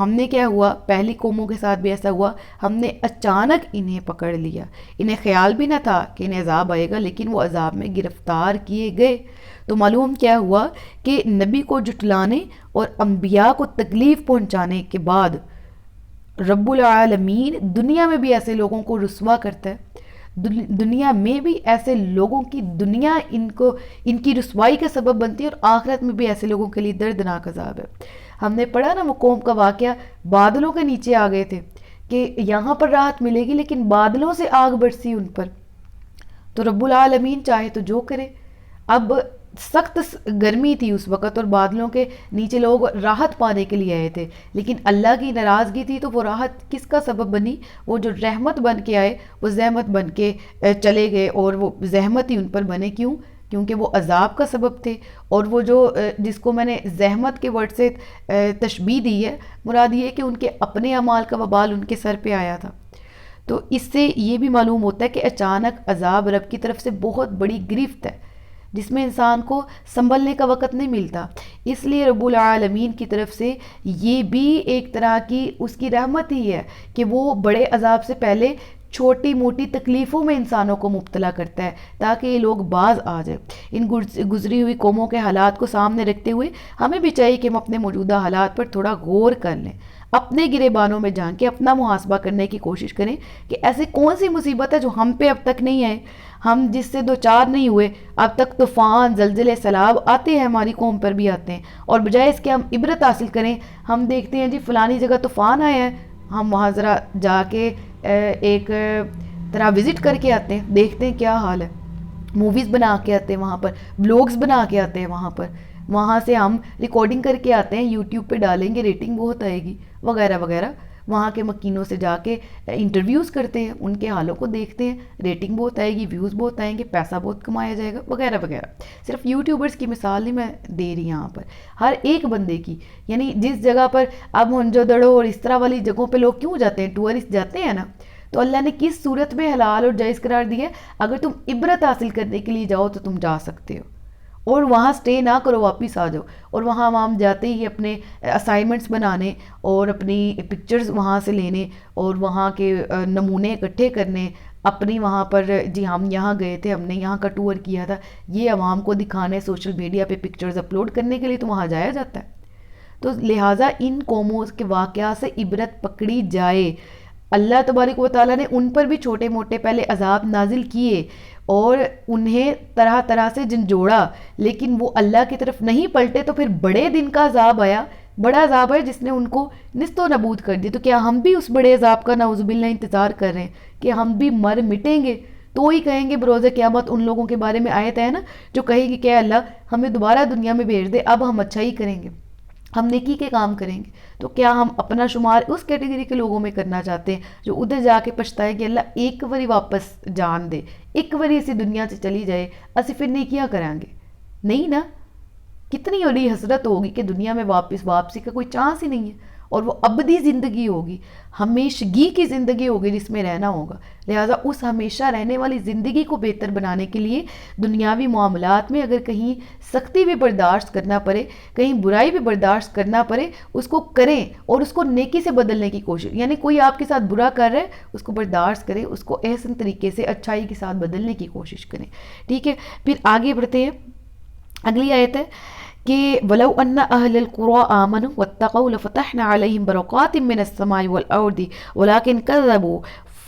ہم نے کیا ہوا، پہلی قوموں کے ساتھ بھی ایسا ہوا، ہم نے اچانک انہیں پکڑ لیا، انہیں خیال بھی نہ تھا کہ انہیں عذاب آئے گا، لیکن وہ عذاب میں گرفتار کیے گئے۔ تو معلوم کیا ہوا کہ نبی کو جھٹلانے اور انبیاء کو تکلیف پہنچانے کے بعد رب العالمین دنیا میں بھی ایسے لوگوں کو رسوا کرتا ہے، دنیا میں بھی ایسے لوگوں کی دنیا ان کی رسوائی کا سبب بنتی ہے، اور آخرت میں بھی ایسے لوگوں کے لیے دردناک عذاب ہے۔ ہم نے پڑھا نا وہ قوم کا واقعہ، بادلوں کے نیچے آ گئے تھے کہ یہاں پر راحت ملے گی، لیکن بادلوں سے آگ برسی ان پر۔ تو رب العالمین چاہے تو جو کرے۔ اب سخت گرمی تھی اس وقت، اور بادلوں کے نیچے لوگ راحت پانے کے لیے آئے تھے، لیکن اللہ کی ناراضگی تھی، تو وہ راحت کس کا سبب بنی؟ وہ جو رحمت بن کے آئے وہ زحمت بن کے چلے گئے، اور وہ زحمت ہی ان پر بنے۔ کیوں؟ کیونکہ وہ عذاب کا سبب تھے، اور وہ جو جس کو میں نے زحمت کے ورڈ سے تشبیہ دی ہے، مراد یہ ہے کہ ان کے اپنے اعمال کا وبال ان کے سر پہ آیا تھا۔ تو اس سے یہ بھی معلوم ہوتا ہے کہ اچانک عذاب رب کی طرف سے بہت بڑی گرفت ہے، جس میں انسان کو سنبھلنے کا وقت نہیں ملتا۔ اس لیے رب العالمین کی طرف سے یہ بھی ایک طرح کی اس کی رحمت ہی ہے کہ وہ بڑے عذاب سے پہلے چھوٹی موٹی تکلیفوں میں انسانوں کو مبتلا کرتا ہے، تاکہ یہ لوگ باز آ جائیں۔ ان گزری ہوئی قوموں کے حالات کو سامنے رکھتے ہوئے ہمیں بھی چاہیے کہ ہم اپنے موجودہ حالات پر تھوڑا غور کر لیں، اپنے گریبانوں میں جان کے اپنا محاسبہ کرنے کی کوشش کریں کہ ایسی کون سی مصیبت ہے جو ہم پہ اب تک نہیں آئے، ہم جس سے دو چار نہیں ہوئے۔ اب تک طوفان، زلزلے، سیلاب آتے ہیں، ہماری قوم پر بھی آتے ہیں، اور بجائے اس کے ہم عبرت حاصل کریں، ہم دیکھتے ہیں جی فلانی جگہ طوفان آیا ہے، ہم وہاں ذرا جا کے ایک طرح وزٹ کر کے آتے ہیں، دیکھتے ہیں کیا حال ہے، موویز بنا کے آتے ہیں وہاں پر، بلاگز بنا کے آتے ہیں وہاں پر، وہاں سے ہم ریکارڈنگ کر کے آتے ہیں، یوٹیوب پہ ڈالیں گے، ریٹنگ بہت آئے گی وغیرہ وغیرہ۔ وہاں کے مکینوں سے جا کے انٹرویوز کرتے ہیں، ان کے حالوں کو دیکھتے ہیں، ریٹنگ بہت آئے گی، ویوز بہت آئیں گے، پیسہ بہت کمایا جائے گا وغیرہ وغیرہ۔ صرف یوٹیوبرز کی مثال نہیں میں دے رہی یہاں پر، ہر ایک بندے کی، یعنی جس جگہ پر اب مونجو دڑو اور اس طرح والی جگہوں پہ لوگ کیوں جاتے ہیں، ٹورسٹ جاتے ہیں نا، تو اللہ نے کس صورت میں حلال اور جائز قرار دی ہے؟ اگر تم عبرت حاصل کرنے کے لیے جاؤ تو تم جا سکتے ہو، اور وہاں سٹے نہ کرو، واپس آ جاؤ، اور وہاں ہم جاتے ہی اپنے اسائنمنٹس بنانے اور اپنی پکچرز وہاں سے لینے اور وہاں کے نمونے اکٹھے کرنے، اپنی وہاں پر جی ہم یہاں گئے تھے، ہم نے یہاں کا ٹور کیا تھا، یہ عوام کو دکھانے، سوشل میڈیا پہ پکچرز اپلوڈ کرنے کے لیے تو وہاں جایا جاتا ہے۔ تو لہٰذا ان قوموں کے واقعات سے عبرت پکڑی جائے۔ اللہ تبارک و تعالیٰ نے ان پر بھی چھوٹے موٹے پہلے عذاب نازل کیے اور انہیں طرح طرح سے جھنجھوڑا، لیکن وہ اللہ کی طرف نہیں پلٹے، تو پھر بڑے دن کا عذاب آیا، بڑا عذاب ہے جس نے ان کو نست و نبود کر دیا۔ تو کیا ہم بھی اس بڑے عذاب کا نعوذ باللہ انتظار کر رہے ہیں کہ ہم بھی مر مٹیں گے؟ تو ہی کہیں گے بروز قیامت ان لوگوں کے بارے میں آیت ہے نا جو کہے گی کہ اللہ ہمیں دوبارہ دنیا میں بھیج دے، اب ہم اچھا ہی کریں گے، ہم نیکی کے کام کریں گے۔ تو کیا ہم اپنا شمار اس کیٹیگری کے لوگوں میں کرنا چاہتے ہیں جو ادھر جا کے پچھتائے کہ اللہ ایک باری واپس جان دے، ایک باری اسی دنیا سے چلی جائے، اسی پھر نیکیاں کریں گے؟ نہیں نا، کتنی بڑی حسرت ہوگی کہ دنیا میں واپسی کا کوئی چانس ہی نہیں ہے، اور وہ ابدی زندگی ہوگی، ہمیشگی کی زندگی ہوگی جس میں رہنا ہوگا۔ لہٰذا اس ہمیشہ رہنے والی زندگی کو بہتر بنانے کے لیے دنیاوی معاملات میں اگر کہیں سختی بھی برداشت کرنا پڑے، کہیں برائی بھی برداشت کرنا پڑے، اس کو کریں اور اس کو نیکی سے بدلنے کی کوشش، یعنی کوئی آپ کے ساتھ برا کر رہا ہے اس کو برداشت کریں، اس کو احسن طریقے سے اچھائی کے ساتھ بدلنے کی کوشش کریں، ٹھیک ہے۔ پھر آگے بڑھتے ہیں، اگلی آیت ہے کہ وَلَوْ أَنَّ أَهْلَ الْقُرَىٰ آمَنُوا وَاتَّقَوْا لَفَتَحْنَا عَلَيْهِمْ بَرَكَاتٍ مِّنَ السَّمَاءِ وَالْأَرْضِ وَلَٰكِنْ كَذَّبُوا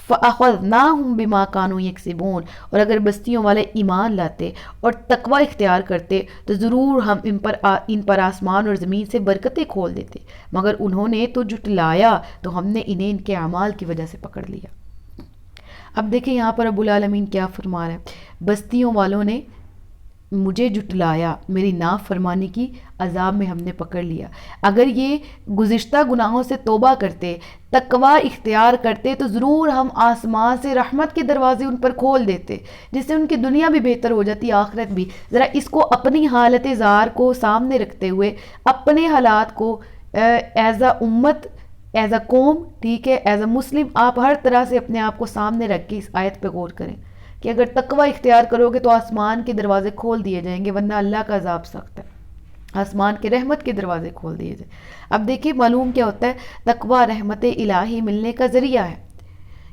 فَأَخَذْنَاهُمْ بِمَا كَانُوا يَكْسِبُونَ۔ اور اگر بستیوں والے ایمان لاتے اور تقوی اختیار کرتے تو ضرور ہم ان پر آسمان اور زمین سے برکتیں کھول دیتے، مگر انہوں نے تو جھٹلایا تو ہم نے انہیں ان کے اعمال کی وجہ سے پکڑ لیا۔ اب دیکھیں یہاں پر رب العالمین کیا فرما رہا ہے، بستیوں والوں نے مجھے جھٹلایا، میری نافرمانی کی، عذاب میں ہم نے پکڑ لیا۔ اگر یہ گزشتہ گناہوں سے توبہ کرتے، تقوی اختیار کرتے تو ضرور ہم آسمان سے رحمت کے دروازے ان پر کھول دیتے، جس سے ان کی دنیا بھی بہتر ہو جاتی، آخرت بھی۔ ذرا اس کو اپنی حالت زار کو سامنے رکھتے ہوئے، اپنے حالات کو ایز اے امت، ایز اے قوم، ٹھیک ہے، ایز اے مسلم، آپ ہر طرح سے اپنے آپ کو سامنے رکھ کے اس آیت پہ غور کریں کہ اگر تقوی اختیار کرو گے تو آسمان کے دروازے کھول دیے جائیں گے، ورنہ اللہ کا عذاب سخت ہے۔ آسمان کے رحمت کے دروازے کھول دیے جائیں۔ اب دیکھیں معلوم کیا ہوتا ہے، تقوی رحمت الہی ملنے کا ذریعہ ہے،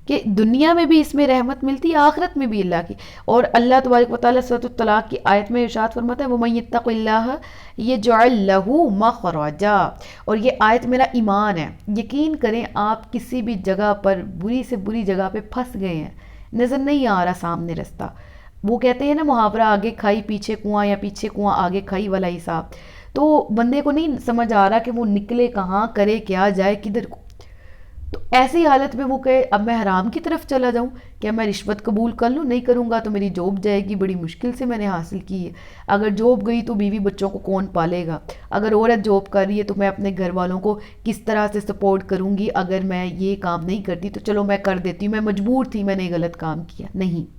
کہ دنیا میں بھی اس میں رحمت ملتی ہے، آخرت میں بھی اللہ کی۔ اور اللہ تبارک و تعالیٰ سورۃ الطلاق کی آیت میں ارشاد فرماتا ہے وَمَن يَتَّقِ اللَّهَ يَجْعَلْ لَهُ مَخْرَجًا، اور یہ آیت میرا ایمان ہے۔ یقین کریں آپ کسی بھی جگہ پر بری سے بری جگہ پہ پھنس گئے ہیں، نظر نہیں آ رہا سامنے رستہ، وہ کہتے ہیں نا محاورہ آگے کھائی پیچھے کنواں، یا پیچھے کنواں آگے کھائی والا حساب، تو بندے کو نہیں سمجھ آ رہا کہ وہ نکلے کہاں، کرے کیا، جائے کدھر کو۔ تو ایسی حالت میں وہ کہے اب میں حرام کی طرف چلا جاؤں، کیا میں رشوت قبول کر لوں؟ نہیں کروں گا تو میری جاب جائے گی، بڑی مشکل سے میں نے حاصل کی ہے، اگر جاب گئی تو بیوی بچوں کو کون پالے گا، اگر عورت جاب کر رہی ہے تو میں اپنے گھر والوں کو کس طرح سے سپورٹ کروں گی، اگر میں یہ کام نہیں کرتی تو چلو میں کر دیتی ہوں، میں مجبور تھی، میں نے غلط کام کیا نہیں۔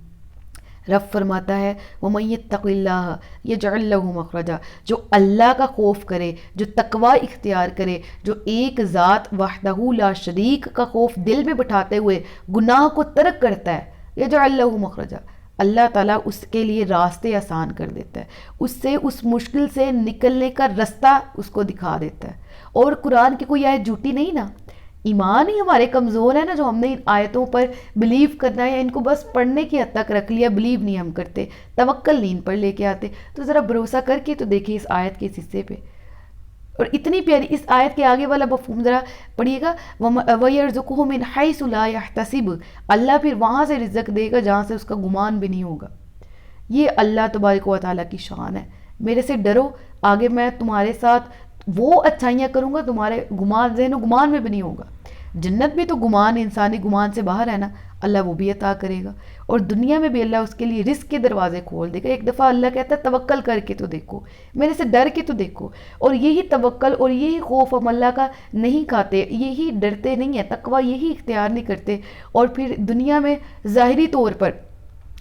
رب فرماتا ہے وَمَن يَتَّقِ اللَّهَ يَجْعَلْ لَهُ مَخْرَجًا، جو اللہ کا خوف کرے، جو تقوی اختیار کرے، جو ایک ذات وحدہ لا شریک کا خوف دل میں بٹھاتے ہوئے گناہ کو ترک کرتا ہے، يَجْعَلْ لَهُ مَخْرَجًا، اللہ تعالیٰ اس کے لیے راستے آسان کر دیتا ہے، اس سے اس مشکل سے نکلنے کا رستہ اس کو دکھا دیتا ہے۔ اور قرآن کی کوئی آیت جھوٹی نہیں نا، ایمان ہی ہمارے کمزور ہے نا، جو ہم نے ان آیتوں پر بلیو کرنا ہے، ان کو بس پڑھنے کی حد تک رکھ لیا، بلیو نہیں ہم کرتے، توکل نہیں ان پر لے کے آتے۔ تو ذرا بھروسہ کر کے تو دیکھیں اس آیت کے اس حصے پہ، اور اتنی پیاری اس آیت کے آگے والا مفہوم ذرا پڑھیے گا، وَيَرْزُقُهُ مِنْ حَيْثُ لَا يَحْتَسِبُ، اللہ پھر وہاں سے رزق دے گا جہاں سے اس کا گمان بھی نہیں ہوگا۔ یہ اللہ تبارک و تعالیٰ کی شان ہے، میرے سے ڈرو، آگے میں تمہارے ساتھ وہ اچھائیاں کروں گا تمہارے گمان، ذہن و گمان میں بھی نہیں ہوگا۔ جنت بھی تو گمان، انسانی گمان سے باہر ہے نا، اللہ وہ بھی عطا کرے گا، اور دنیا میں بھی اللہ اس کے لیے رزق کے دروازے کھول دے گا۔ ایک دفعہ اللہ کہتا ہے توکل کر کے تو دیکھو، میرے سے ڈر کے تو دیکھو، اور یہی توکل اور یہی خوف ہم اللہ کا نہیں کھاتے، یہی ڈرتے نہیں ہیں، تقوی یہی اختیار نہیں کرتے، اور پھر دنیا میں ظاہری طور پر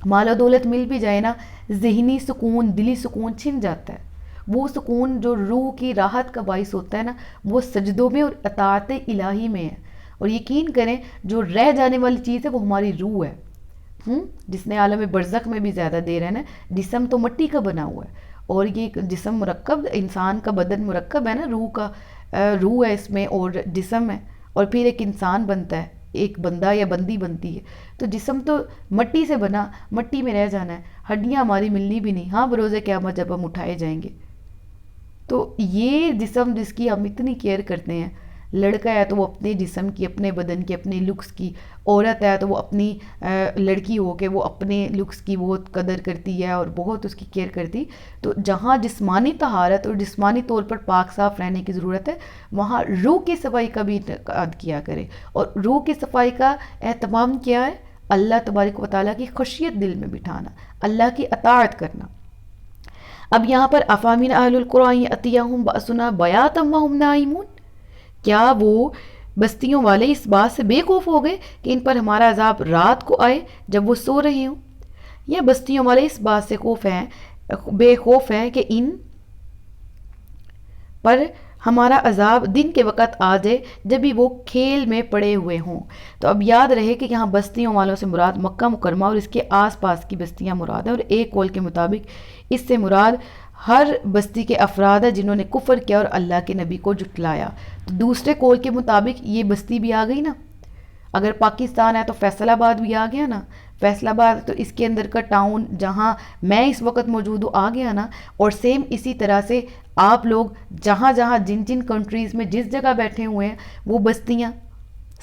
مال و دولت مل بھی جائے نا، ذہنی سکون، دلی سکون چھن جاتا ہے۔ وہ سکون جو روح کی راحت کا باعث ہوتا ہے نا، وہ سجدوں میں اور اطاعت الہی میں ہے۔ اور یقین کریں جو رہ جانے والی چیز ہے وہ ہماری روح ہے، جس نے عالم برزخ میں بھی زیادہ دیر ہے نا، جسم تو مٹی کا بنا ہوا ہے، اور یہ جسم مرکب، انسان کا بدن مرکب ہے نا، روح ہے اس میں اور جسم ہے، اور پھر ایک انسان بنتا ہے، ایک بندہ یا بندی بنتی ہے۔ تو جسم تو مٹی سے بنا، مٹی میں رہ جانا ہے، ہڈیاں ہماری ملنی بھی نہیں، ہاں بروز قیامت جب ہم اٹھائے جائیں گے۔ تو یہ جسم جس کی ہم اتنی کیئر کرتے ہیں، لڑکا ہے تو وہ اپنے جسم کی، اپنے بدن کی، اپنے لکس کی، عورت ہے تو وہ اپنی لڑکی ہو کے وہ اپنے لکس کی بہت قدر کرتی ہے اور بہت اس کی کیئر کرتی۔ تو جہاں جسمانی طہارت اور جسمانی طور پر پاک صاف رہنے کی ضرورت ہے، وہاں روح کی صفائی کا بھی انعقاد کیا کرے، اور روح کی صفائی کا اہتمام کیا ہے؟ اللہ تبارک و تعالیٰ کی خشیت دل میں بٹھانا، اللہ کی اطاعت کرنا۔ اب یہاں پر افامن اہل القرآن یأتیہم بأسنا بیاتا وہم نائمون، کیا وہ بستیوں والے اس بات سے بے خوف ہو گئے کہ ان پر ہمارا عذاب رات کو آئے جب وہ سو رہے ہوں، یا بستیوں والے اس بات سے بے خوف ہیں کہ ان پر ہمارا عذاب دن کے وقت آ جائے جب بھی وہ کھیل میں پڑے ہوئے ہوں۔ تو اب یاد رہے کہ یہاں بستیوں والوں سے مراد مکہ مکرمہ اور اس کے آس پاس کی بستیاں مراد ہیں، اور ایک قول کے مطابق اس سے مراد ہر بستی کے افراد ہیں جنہوں نے کفر کیا اور اللہ کے نبی کو جھٹلایا۔ تو دوسرے قول کے مطابق یہ بستی بھی آ گئی نا، اگر پاکستان ہے تو فیصل آباد بھی آ گیا نا، فیصل آباد تو اس کے اندر کا ٹاؤن جہاں میں اس وقت موجود ہوں آ گیا نا، اور سیم اسی طرح سے آپ لوگ جہاں جہاں جن جن کنٹریز میں جس جگہ بیٹھے ہوئے ہیں وہ بستیاں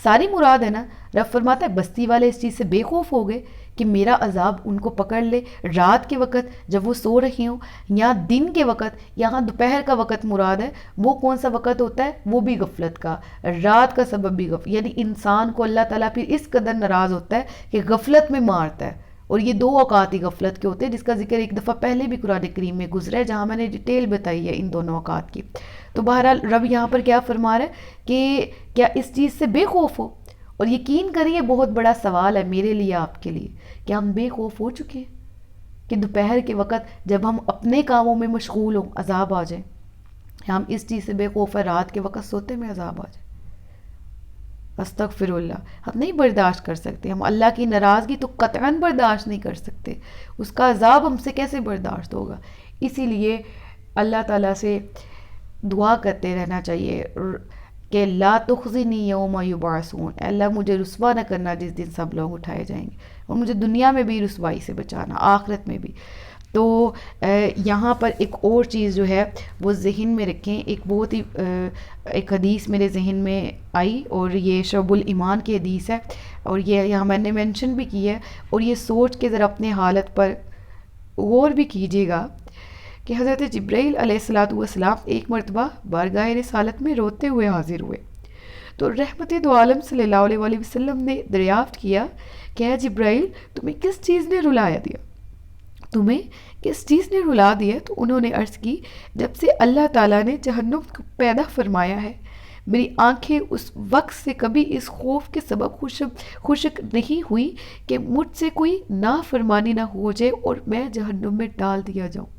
ساری مراد ہے نا۔ رب فرماتا ہے بستی والے اس چیز سے بے خوف ہو گئے کہ میرا عذاب ان کو پکڑ لے رات کے وقت جب وہ سو رہے ہوں، یا دن کے وقت، یہاں دوپہر کا وقت مراد ہے، وہ کون سا وقت ہوتا ہے؟ وہ بھی غفلت کا، رات کا سبب بھی غفلت، یعنی انسان کو اللہ تعالیٰ پھر اس قدر ناراض ہوتا ہے کہ غفلت میں مارتا ہے، اور یہ دو اوقات ہی غفلت کے ہوتے ہیں جس کا ذکر ایک دفعہ پہلے بھی قرآن کریم میں گزرا ہے جہاں میں نے ڈیٹیل بتائی ہے ان دونوں اوقات کی۔ تو بہرحال رب یہاں پر کیا فرما رہا ہے کہ کیا اس چیز سے بے خوف ہو؟ اور یقین کریں یہ بہت بڑا سوال ہے میرے لیے، آپ کے لیے، کہ ہم بے خوف ہو چکے ہیں کہ دوپہر کے وقت جب ہم اپنے کاموں میں مشغول ہوں عذاب آ جائے، ہم اس چیز سے بے خوف ہے رات کے وقت سوتے میں عذاب آ جائے؟ استغفر اللہ، ہم نہیں برداشت کر سکتے، ہم اللہ کی ناراضگی تو قطعاً برداشت نہیں کر سکتے، اس کا عذاب ہم سے کیسے برداشت ہوگا؟ اسی لیے اللہ تعالیٰ سے دعا کرتے رہنا چاہیے کہ لا تخزنی یوم یبعثون، اے اللہ مجھے رسوا نہ کرنا جس دن سب لوگ اٹھائے جائیں گے، اور مجھے دنیا میں بھی رسوائی سے بچانا، آخرت میں بھی۔ تو یہاں پر ایک اور چیز جو ہے وہ ذہن میں رکھیں، ایک بہت ہی ایک حدیث میرے ذہن میں آئی، اور یہ شعب الایمان کی حدیث ہے، اور یہ یہاں میں نے مینشن بھی کی ہے، اور یہ سوچ کے ذرا اپنے حالت پر غور بھی کیجیے گا کہ حضرت جبرائیل علیہ السلام ایک مرتبہ بارگاہ رسالت میں روتے ہوئے حاضر ہوئے، تو رحمت دو عالم صلی اللہ علیہ وآلہ وسلم نے دریافت کیا کہ اے جبرائیل تمہیں کس چیز نے رلایا دیا، تمہیں کس چیز نے رلا دیا؟ تو انہوں نے عرض کی جب سے اللہ تعالیٰ نے جہنم کو پیدا فرمایا ہے، میری آنکھیں اس وقت سے کبھی اس خوف کے سبب خشک نہیں ہوئی کہ مجھ سے کوئی نافرمانی نہ ہو جائے اور میں جہنم میں ڈال دیا جاؤں۔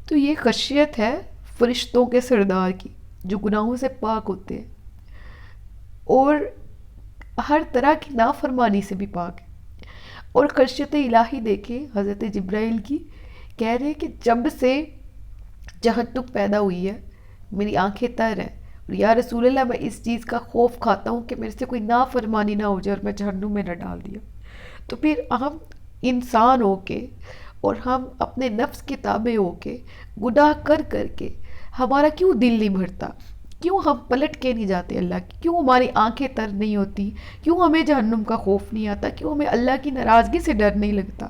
تو یہ خشیت ہے فرشتوں کے سردار کی جو گناہوں سے پاک ہوتے ہیں اور ہر طرح کی نافرمانی سے بھی پاک ہے۔ اور خشیت الہی دیکھیں حضرت جبرائیل کی، کہہ رہے کہ جب سے جہنم پیدا ہوئی ہے میری آنکھیں تر ہیں، اور یا رسول اللہ میں اس چیز کا خوف کھاتا ہوں کہ میرے سے کوئی نافرمانی نہ ہو جائے اور میں جہنم میں نہ ڈال دیا۔ تو پھر ہم انسان ہو کے اور ہم اپنے نفس کے تابع ہو کے گناہ کر کر کے ہمارا کیوں دل نہیں بھرتا، کیوں ہم پلٹ کے نہیں جاتے اللہ کی، کیوں ہماری آنکھیں تر نہیں ہوتی، کیوں ہمیں جہنم کا خوف نہیں آتا، کیوں ہمیں اللہ کی ناراضگی سے ڈر نہیں لگتا؟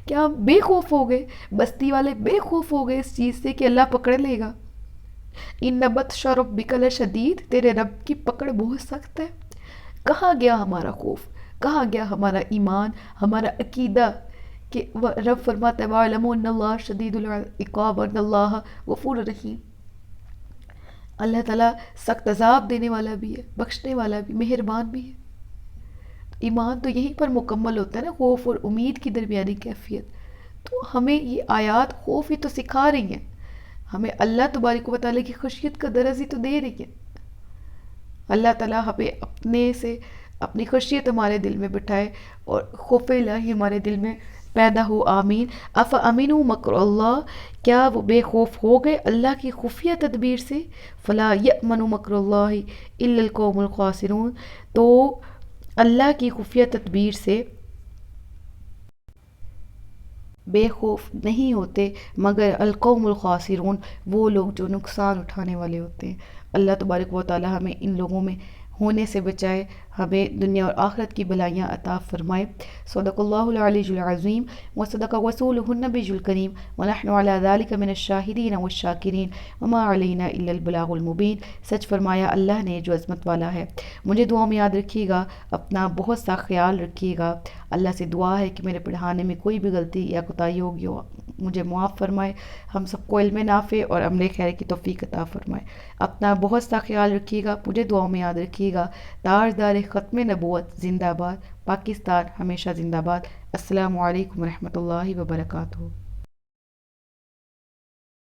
کیا ہم بے خوف ہو گئے؟ بستی والے بے خوف ہو گئے اس چیز سے کہ اللہ پکڑ لے گا؟ ان بطش ربک لشدید، تیرے رب کی پکڑ بہت سخت ہے۔ کہاں گیا ہمارا خوف، کہاں گیا ہمارا ایمان، ہمارا عقیدہ کہ رب فرماتا ہے وَاعْلَمُوا أَنَّ اللَّهَ شَدِيدُ الْعِقَابِ وَأَنَّ اللَّهَ غَفُورٌ رَحِيمٌ۔ اللہ تعالیٰ سخت عذاب دینے والا بھی ہے، بخشنے والا بھی، مہربان بھی ہے۔ ایمان تو یہیں پر مکمل ہوتا ہے نا، خوف اور امید کی درمیانی کیفیت۔ تو ہمیں یہ آیات خوف ہی تو سکھا رہی ہیں، ہمیں اللہ تبارک و تعالیٰ کی خشیت کا درس ہی تو دے رہی ہیں۔ اللہ تعالیٰ ہمیں اپنے سے اپنی خشیت ہمارے دل میں بٹھائے اور خوف الہی ہمارے دل میں پیدا ہو، آمین۔ افامنوا مکر اللہ، کیا وہ بے خوف ہو گئے اللہ کی خفیہ تدبیر سے؟ فلا یأمن مکر اللہ الا القوم الخاسرون، تو اللہ کی خفیہ تدبیر سے بے خوف نہیں ہوتے مگر القوم الخاسرون، وہ لوگ جو نقصان اٹھانے والے ہوتے ہیں۔ اللہ تبارک و تعالی ہمیں ان لوگوں میں ہونے سے بچائے، ہمیں دنیا اور آخرت کی بھلائیاں عطا فرمائے۔ صدق اللہ العلی العظیم وصدق رسولہ النبی الکریم ونحن علی ذلک من الشاہدین والشاکرین وما علینا الا البلاغ المبین۔ سچ فرمایا اللہ نے جو عظمت والا ہے۔ مجھے دعا میں یاد رکھیے گا، اپنا بہت سا خیال رکھیے گا۔ اللہ سے دعا ہے کہ میرے پڑھانے میں کوئی بھی غلطی یا کوتاہی ہوگی ہو مجھے معاف فرمائے، ہم سب کو علم نافع اور عمل خیر کی توفیق عطا فرمائے۔ اپنا بہت سا خیال رکھیے گا، مجھے دعا میں یاد رکھیے گا۔ تاجدار ختم نبوت زندہ باد، پاکستان ہمیشہ زندہ باد۔ السلام علیکم ورحمۃ اللہ وبرکاتہ۔